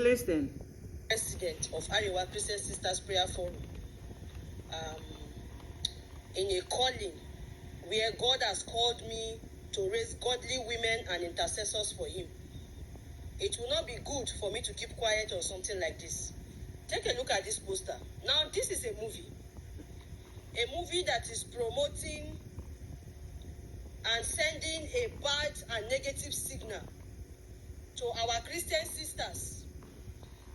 listen. President of Arewa Christian Sisters Prayer Forum, in a calling where God has called me to raise godly women and intercessors for Him. It will not be good for me to keep quiet on something like this. Take a look at this poster. Now, this is a movie that is promoting and sending a bad and negative signal to our Christian sisters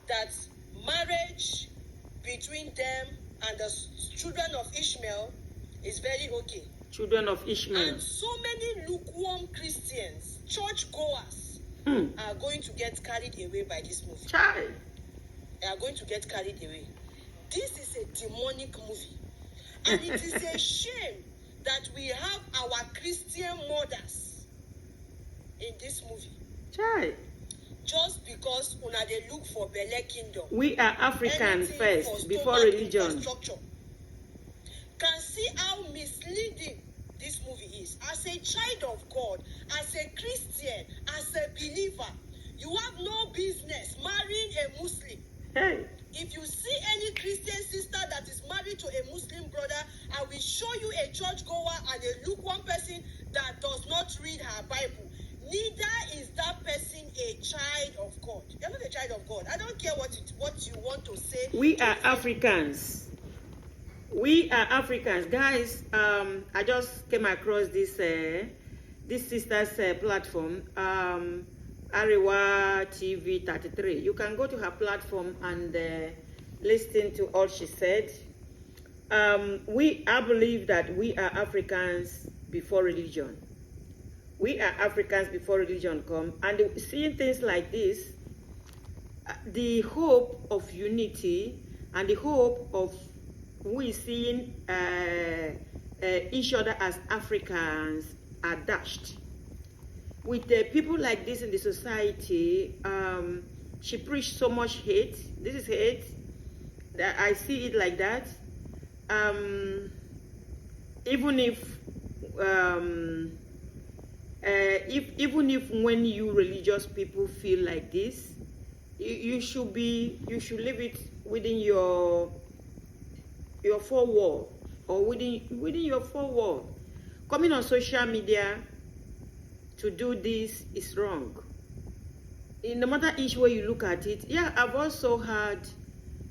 that marriage between them and the children of Ishmael is very okay. Children of Ishmael. And so many lukewarm Christians, churchgoers, are going to get carried away by this movie. Child. They are going to get carried away. This is a demonic movie. And it is a shame that we have our Christian mothers in this movie. Child. Just because una they look for Bele Kingdom. We are Africans first, before religion. Can see how misleading this movie is. As a child of God, as a Christian, as a believer, you have no business marrying a Muslim. Hey. If you see any Christian sister that is married to a Muslim brother, I will show you a churchgoer and a lukewarm person that does not read her Bible. Neither is that person a child of God. You're not a child of God. I don't care what you want to say. We are Africans. We are Africans, guys. I just came across this sister's platform, Arewa TV 33. You can go to her platform and listen to all she said. I believe that we are Africans before religion. We are Africans before religion come, and seeing things like this, the hope of unity and the hope of we seeing each other as Africans are dashed. With people like this in the society, she preached so much hate. This is hate. That I see it like that. Even if when you religious people feel like this, you should leave it within your four wall, or within your four wall. Coming on social media to do this is wrong. No matter each way you look at it. Yeah, I've also heard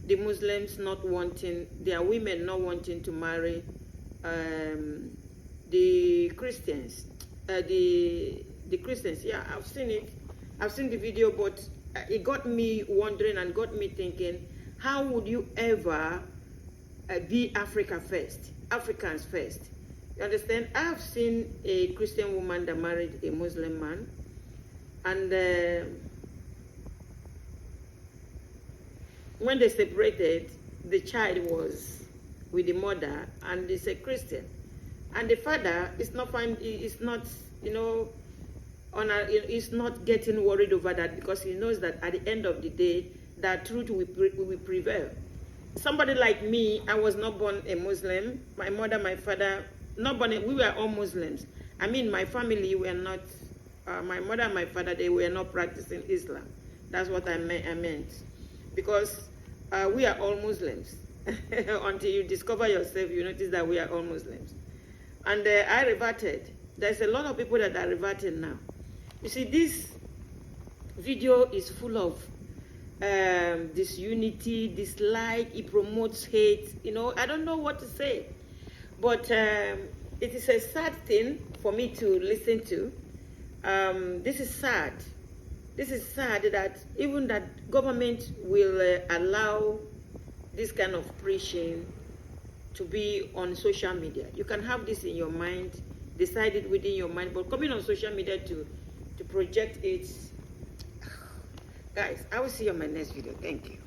the Muslims not wanting, their women not wanting to marry the Christians. The Christians, yeah, I've seen it. I've seen the video, but it got me wondering and got me thinking, how would you ever be Africa first, Africans first? You understand? I have seen a Christian woman that married a Muslim man, and when they separated, the child was with the mother, and it's a Christian, and the father is not fine. Is not, is not getting worried over that, because he knows that at the end of the day, that truth will prevail. Somebody like me, I was not born a Muslim. My mother, my father, not born. We were all Muslims. I mean, my family were not. My mother and my father, they were not practicing Islam. That's what I meant, because we are all Muslims. Until you discover yourself, you notice that we are all Muslims. And I reverted. There's a lot of people that are reverting now. You see, this video is full of disunity, dislike. It promotes hate. I don't know what to say, but it is a sad thing for me to listen to. This is sad. This is sad that even that government will allow this kind of preaching to be on social media. You can have this in your mind, decide it within your mind, but coming on social media to project it. Guys, I will see you on my next video. Thank you.